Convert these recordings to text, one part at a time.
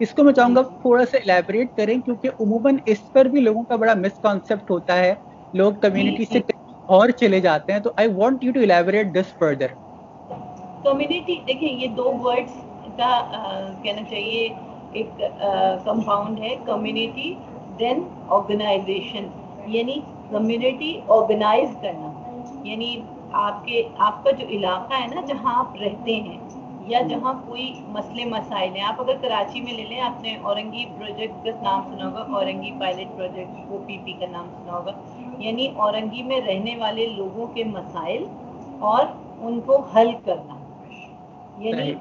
اس کو میں چاہوں گا تھوڑا سا الیبوریٹ کریں، کیونکہ عموماً اس پر بھی لوگوں کا بڑا مسکانسیپٹ ہوتا ہے، لوگ کمیونٹی سے کہیں اور چلے جاتے ہیں. تو I want you to elaborate this further. Community دیکھیں یہ دو ورڈز کا کہنا چاہیے، ایک کمپاؤنڈ ہے کمیونٹی دین آرگنائزیشن. یعنی کمیونٹی آرگنائز کرنا، یعنی آپ کا جو علاقہ ہے نا جہاں آپ رہتے ہیں یا جہاں کوئی مسئلے مسائل ہیں. آپ اگر کراچی میں لے لیں، آپ نے اورنگی پروجیکٹ کا نام سنا ہوگا، اورنگی پائلٹ پروجیکٹ OPP کا نام سنا ہوگا. یعنی اورنگی میں رہنے والے لوگوں کے مسائل اور ان کو حل کرنا. یعنی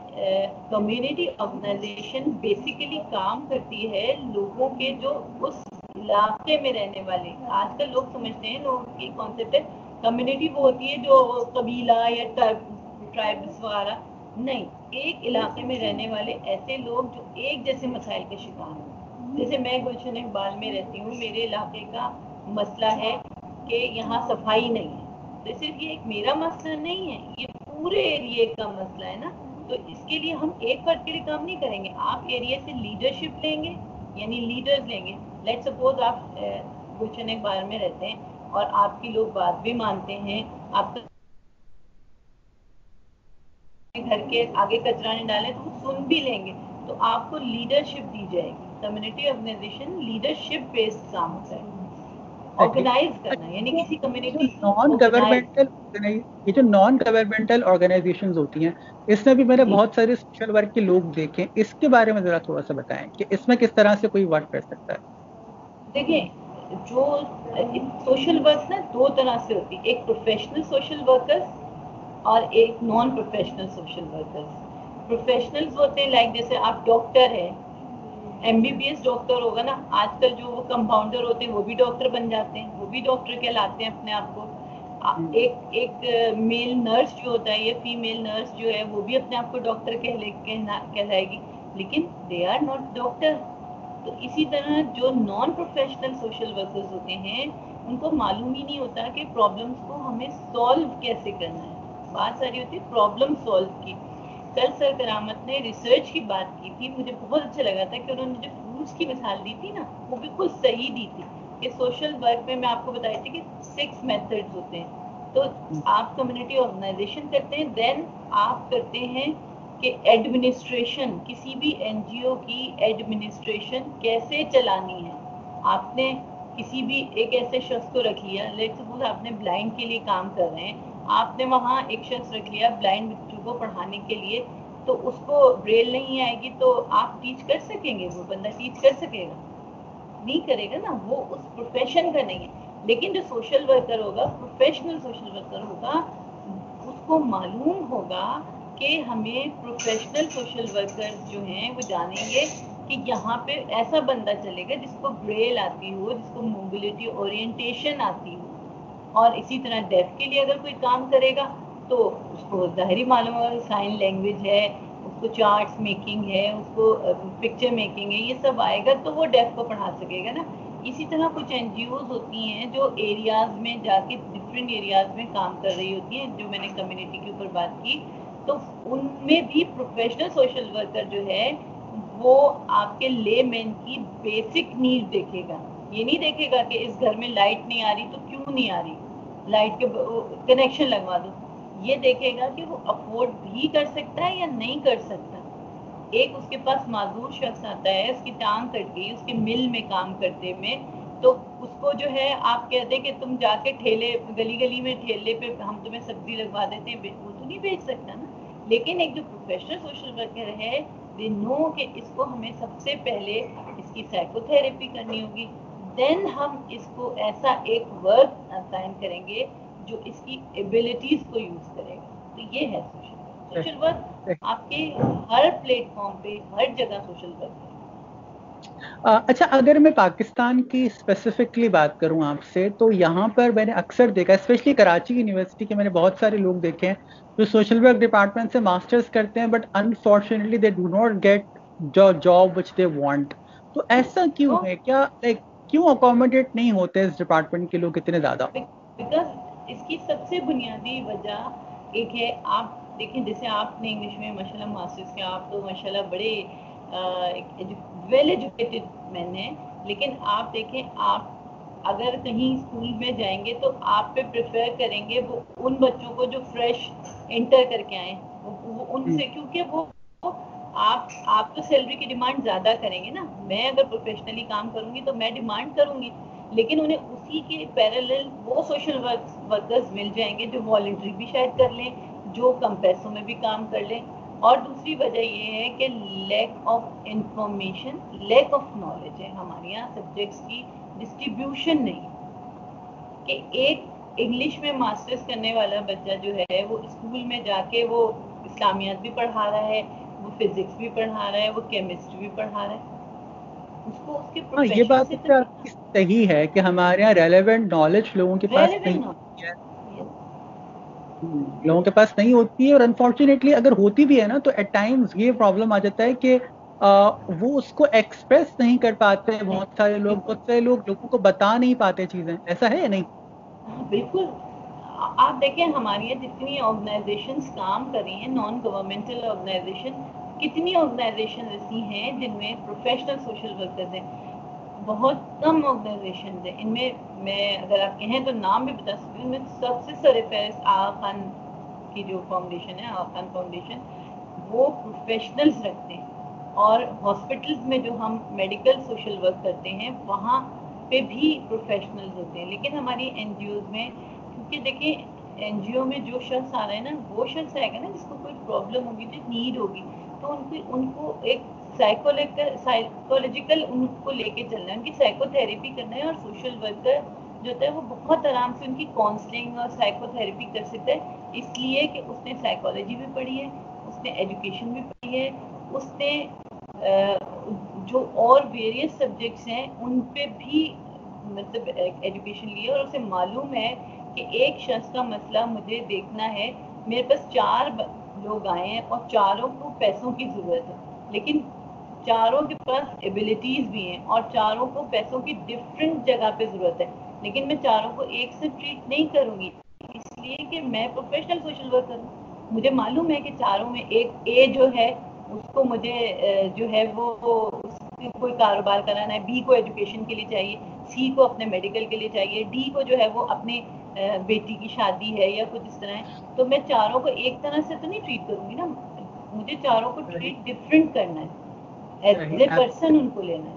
کمیونٹی آرگنائزیشن بیسیکلی کام کرتی ہے لوگوں کے جو اس علاقے میں رہنے والے. آج کل لوگ سمجھتے ہیں، لوگوں کی کانسیپٹ ہے کمیونٹی وہ ہوتی ہے جو قبیلہ یا ٹرائبس وغیرہ. نہیں، ایک علاقے میں رہنے والے ایسے لوگ جو ایک جیسے مسائل کے شکار ہیں. جیسے میں گلشن اقبال میں رہتی ہوں، میرے علاقے کا مسئلہ ہے کہ یہاں صفائی نہیں ہے. تو صرف یہ ایک میرا مسئلہ نہیں ہے، یہ پورے ایریے کا مسئلہ ہے نا. تو اس کے لیے ہم ایک فرد کے لیے کام نہیں کریں گے. آپ ایریا سے لیڈرشپ لیں گے، یعنی لیڈرز لیں گے. لیٹ سپوز آپ گلشن اقبال میں رہتے ہیں اور آپ کی لوگ بات بھی مانتے ہیں، آپ گھر کے آگے کچرا نہیں ڈالیں تو وہ سن بھی لیں گے. تو آپ کو لیڈرشپ دی جائے گی. کمیونٹی آرگنائزیشن لیڈرشپ بیسڈ کام ہوتا ہے، آرگنائز کرنا. یعنی کسی کمیونٹی کو آرگنائز. یہ جو نان گورنمنٹل آرگنائزیشنز ہوتی ہیں، اس میں بھی میں نے بہت سارے سوشل ورک کے لوگ دیکھے. اس کے بارے میں ذرا تھوڑا سا بتائیں کہ اس میں کس طرح سے کوئی ورک کر سکتا ہے. دیکھیں، جو سوشل ورک نا دو طرح سے ہوتی ہے، ایک پروفیشنل سوشل ورکرز اور ایک non professional social workers. Professionals ہوتے ہیں لائک جیسے آپ ڈاکٹر ہیں، MBBS ڈاکٹر ہوگا نا. آج کل جو وہ کمپاؤنڈر ہوتے ہیں وہ بھی ڈاکٹر بن جاتے ہیں، وہ بھی ڈاکٹر کہلاتے ہیں اپنے آپ کو. ایک میل نرس جو ہوتا ہے یا فیمیل نرس جو ہے وہ بھی اپنے آپ کو ڈاکٹر کہلائے گی، لیکن دے آر ناٹ ڈاکٹر. تو اسی طرح جو نان پروفیشنل سوشل ورکرز ہوتے ہیں ان کو معلوم ہی نہیں ہوتا کہ پرابلمس کو ہمیں سالو کیسے کرنا ہے. بات ساری ہوتی ہے پرابلم سالو کی. کل سر کرامت نے ریسرچ کی بات کی تھی، مجھے بہت اچھا لگا تھا کہ انہوں نے جو فروٹس کی مثال دی تھی نا وہ بالکل صحیح دی تھی. کہ سوشل ورک میں آپ کو بتائی تھی کہ 6 میتھڈز ہوتے ہیں. تو آپ کمیونٹی آرگنائزیشن کرتے ہیں، دین آپ کرتے ہیں کہ ایڈمنسٹریشن، کسی بھی NGO کی ایڈمنسٹریشن کیسے چلانی ہے. آپ نے کسی بھی ایک ایسے شخص کو رکھ لیا، لیٹ سپوز آپ نے بلائنڈ کے لیے کام کر رہے ہیں، آپ نے وہاں ایک شخص رکھ لیا بلائنڈ بچوں کو پڑھانے کے لیے. تو اس کو بریل نہیں آئے گی تو آپ ٹیچ کر سکیں گے؟ وہ بندہ ٹیچ کر سکے گا؟ نہیں کرے گا نا، وہ اس پروفیشن کا نہیں ہے. لیکن جو سوشل ورکر ہوگا، پروفیشنل سوشل ورکر ہوگا، اس کو معلوم ہوگا کہ ہمیں پروفیشنل سوشل ورکر جو ہیں وہ جانیں گے کہ یہاں پہ ایسا بندہ چلے گا جس کو بریل آتی ہو، جس کو موبلٹی اورینٹیشن آتی ہو. اور اسی طرح ڈیف کے لیے اگر کوئی کام کرے گا تو اس کو ظاہری معلوم ہوگا سائن لینگویج ہے، اس کو چارٹس میکنگ ہے، اس کو پکچر میکنگ ہے، یہ سب آئے گا تو وہ ڈیف کو پڑھا سکے گا نا. اسی طرح کچھ NGOز ہوتی ہیں جو ایریاز میں جا کے ڈفرینٹ ایریاز میں کام کر رہی ہوتی ہیں، جو میں نے کمیونٹی کے اوپر بات کی. تو ان میں بھی پروفیشنل سوشل ورکر جو ہے وہ آپ کے لے مین کی بیسک نیڈ دیکھے گا. یہ نہیں دیکھے گا کہ اس گھر میں لائٹ نہیں آ رہی تو کیوں نہیں آ رہی، لائٹ کے کنیکشن لگوا دو. یہ دیکھے گا کہ وہ افورڈ بھی کر سکتا ہے یا نہیں کر سکتا. ایک اس کے پاس معذور شخص آتا ہے، اس کی ٹانگ کٹ گئی اس کے مل میں کام کرتے میں، تو اس کو جو ہے آپ کہتے ہیں کہ تم جا کے ٹھیلے گلی گلی میں ٹھیلے پہ ہم تمہیں سبزی لگوا دیتے ہیں، وہ تو نہیں بیچ سکتا نا. لیکن ایک جو پروفیشنل سوشل ورکر ہے، دے نو کہ اس کو ہمیں سب سے پہلے اس کی سائیکو تھراپی کرنی ہوگی، دین ہم اس کو ایسا ایک ورک اسائن کریں گے جو اس کی ایبلٹیز کو یوز کرے گا. تو یہ ہے سوشل ورک. سوشل ورک آپ کے ہر پلیٹ فارم پہ ہر جگہ سوشل ورک ہے. اچھا، اگر میں پاکستان کی اسپیسیفکلی بات کروں آپ سے، تو یہاں پر میں نے اکثر دیکھا، اسپیشلی کراچی یونیورسٹی کے میں نے بہت سارے لوگ دیکھے ہیں جو سوشل ورک ڈپارٹمنٹ سے ماسٹرز کرتے ہیں، but unfortunately they do not get job which they want. تو ایسا کیوں ہے؟ کیا کیوں اکوموڈیٹ نہیں ہوتے اس ڈپارٹمنٹ کے لوگ اتنے زیادہ؟ بیکاز اس کی سب سے بنیادی وجہ ایک ہے، آپ دیکھیں جیسے آپ نے انگلش میں ماشاء اللہ ماسٹرز کیا، آپ تو ماشاء اللہ بڑے ویل ایجوکیٹڈ مین ہیں، لیکن آپ دیکھیں آپ اگر کہیں اسکول میں جائیں گے تو آپ پہ پریفر کریں گے وہ ان بچوں کو جو فریش انٹر کر کے آئیں، وہ ان سے، کیونکہ وہ آپ تو سیلری کی ڈیمانڈ زیادہ کریں گے نا. میں اگر پروفیشنلی کام کروں گی تو میں ڈیمانڈ کروں گی، لیکن انہیں اسی کے پیرالل وہ سوشل ورکرز مل جائیں گے جو والنٹری بھی شاید کر لیں، جو کم پیسوں میں بھی کام کر لیں. اور دوسری وجہ یہ ہے کہ lack of information, lack of knowledge ہے ہمارے یہاں، سبجیکٹس کی ڈسٹریبیوشن نہیں، کہ ایک انگلش میں ماسٹرز کرنے والا بچہ جو ہے وہ اسکول میں جا کے وہ اسلامیات بھی پڑھا رہا ہے، وہ فزکس بھی پڑھا رہا ہے، وہ کیمسٹری بھی پڑھا رہا ہے، اس کو اس کے ہاں یہ پروفیشن بات سے تو تو آپ کی صحیح ہے کہ ہمارے یہاں ریلیونٹ نالج لوگوں کے پاس نہیں ریلیونٹ ہوتی ہے، نالج. لوگوں کے پاس نہیں ہوتی ہے، اور انفارچونیٹلی اگر ہوتی بھی ہے نا تو ایٹ ٹائمز یہ پرابلم آ جاتا ہے کہ وہ اس کو ایکسپریس نہیں کر پاتے، بہت سارے لوگ لوگوں کو بتا نہیں پاتے چیزیں، ایسا ہے یا نہیں؟ بالکل. آپ دیکھیں ہماری یہاں جتنی آرگنائزیشنز کام کر رہی ہیں، نان گورنمنٹل آرگنائزیشن، کتنی آرگنائزیشن ایسی ہیں جن میں پروفیشنل سوشل ورکرز ہیں؟ بہت کم آرگنائزیشنز ہیں. ان میں اگر آپ کہیں تو نام بھی بتا سکتی ہوں. ان میں سب سے سرفہرست آغا خان کی جو فاؤنڈیشن ہے، آغا خان فاؤنڈیشن، وہ پروفیشنلز رکھتے ہیں. اور ہاسپٹلز میں جو ہم میڈیکل سوشل ورک کرتے ہیں وہاں پہ بھی پروفیشنلز ہوتے ہیں. لیکن ہماری این جی اوز میں، کیونکہ دیکھیں این جی او میں جو شخص آ رہا ہے نا، وہ شخص آئے گا نا جس کو کوئی پرابلم ہوگی، جو نیڈ ہوگی، تو ان کو ایک سائیکولوجیکل ان کو لے کے چلنا ہے، ان کی سائیکو تھراپی کرنا ہے. اور سوشل ورکر جو ہوتا ہے وہ بہت آرام سے ان کی کاؤنسلنگ اور سائیکو تھراپی کر سکتا ہے، اس لیے کہ اس نے سائیکالوجی بھی پڑھی ہے، اس نے ایجوکیشن بھی پڑھی ہے، اس نے جو اور ویریس سبجیکٹس ہیں ان پہ بھی مطلب ایجوکیشن لی ہے، اور اسے معلوم ہے کہ ایک شخص کا مسئلہ مجھے دیکھنا ہے. میرے پاس 4 لوگ آئے ہیں اور چاروں کو پیسوں کی ضرورت ہے، لیکن چاروں کے پاس ایبلٹیز بھی ہیں اور چاروں کو پیسوں کی ڈفرینٹ جگہ پہ ضرورت ہے، لیکن میں چاروں کو ایک سے ٹریٹ نہیں کروں گی، اس لیے کہ میں پروفیشنل سوشل ورکر ہوں. مجھے معلوم ہے کہ چاروں میں ایک اے جو ہے اس کو مجھے جو ہے وہ اس کی کوئی کاروبار کرانا ہے، بی کو ایجوکیشن کے لیے چاہیے، سی کو اپنے میڈیکل کے لیے چاہیے، ڈی کو جو ہے وہ اپنی بیٹی کی شادی ہے یا کچھ اس طرح ہے. تو میں چاروں کو ایک طرح سے تو نہیں ٹریٹ کروں گی نا، مجھے چاروں کو ٹریٹ ڈفرینٹ کرنا ہے، ایز اے پرسن ان کو لینا ہے.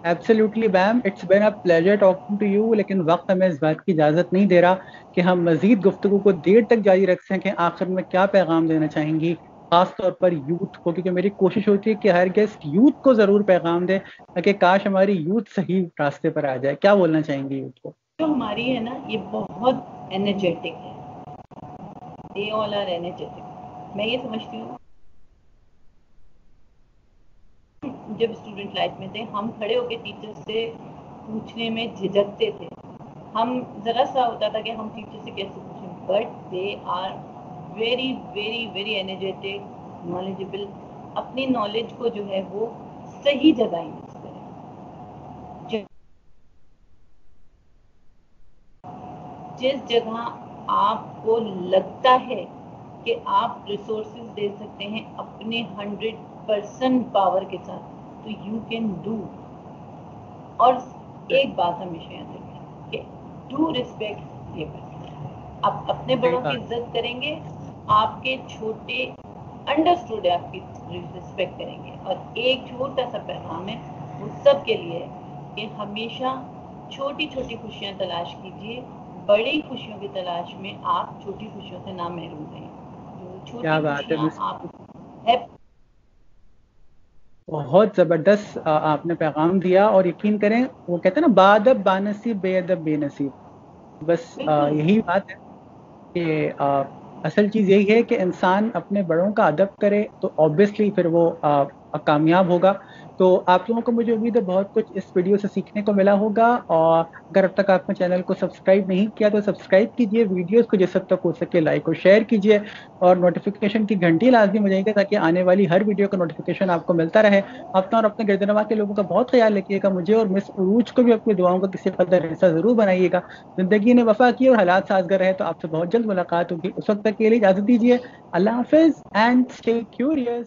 Absolutely ma'am, it's been a pleasure talking to you, لیکن وقت ہمیں اس بات کی اجازت نہیں دے رہا کہ ہم مزید گفتگو کو دیر تک جاری رکھ سکیں. آخر میں کیا پیغام دینا چاہیں گی خاص طور پر یوتھ کو؟ کیونکہ میری کوشش ہوتی ہے کہ ہر گیسٹ یوتھ کو ضرور پیغام دے تاکہ کاش ہماری یوتھ صحیح راستے پر آ جائے. کیا بولنا چاہیں گی یوتھ کو؟ جو ہماری ہے نا یہ بہت انرجیٹک ہے، they all are energetic. میں یہ سمجھتی ہوں جب اسٹوڈنٹ لائف میں تھے ہم کھڑے ہو کے ٹیچر سے پوچھنے میں جھجکتے تھے، ہم ذرا سا ہوتا تھا کہ ہم ٹیچر سے کیسے پوچھیں، but they are very very very energetic, knowledgeable, اپنی نالج کو جو ہے وہ صحیح جگہ یوز کریں. جس جگہ آپ کو لگتا ہے کہ آپ ریسورسز دے سکتے ہیں اپنے 100% پاور کے ساتھ، تو یو کین ڈو. اور ایک بات ہمیشہ یاد رکھیں کہ ڈو ریسپیکٹ نیبر. آپ اپنے بڑوں کی عزت کریں گے، آپ کے چھوٹے انڈرسٹوڈ ہے آپ کی ریسپیکٹ کریں گے. اور ایک چھوٹا سا پیغام ہے وہ سب کے لیے کہ ہمیشہ چھوٹی چھوٹی خوشیاں تلاش کیجیے، بڑی خوشیوں کی تلاش میں آپ چھوٹی خوشیوں سے نہ محروم رہیں. جو چھوٹی کیا بات ہے، خوشیاں آپ بہت زبردست آپ نے پیغام دیا. اور یقین کریں وہ کہتے ہیں نا بادب بانصیب بے ادب بے نصیب، بس بالکل یہی بات ہے کہ اصل چیز یہی ہے کہ انسان اپنے بڑوں کا ادب کرے تو آبویسلی پھر وہ کامیاب ہوگا. تو آپ لوگوں کو مجھے امید ہے بہت کچھ اس ویڈیو سے سیکھنے کو ملا ہوگا. اور اگر اب تک آپ نے چینل کو سبسکرائب نہیں کیا تو سبسکرائب کیجیے، ویڈیوز کو جس حد تک ہو سکے لائک اور شیئر کیجیے، اور نوٹیفیکیشن کی گھنٹی لازمی بجائیے گا تاکہ آنے والی ہر ویڈیو کا نوٹیفیکیشن آپ کو ملتا رہے. اپنا اور اپنے گرد نواح کے لوگوں کا بہت خیال رکھیے گا. مجھے اور مس عروج کو بھی اپنی دعاؤں کا کسی قدر حصہ ضرور بنائیے گا. زندگی نے وفا کی اور حالات سازگار رہے تو آپ سے بہت جلد ملاقات ہوگی. اس وقت تک کے لیے اجازت دیجیے. اللہ حافظ اینڈ اسٹے کیوریس.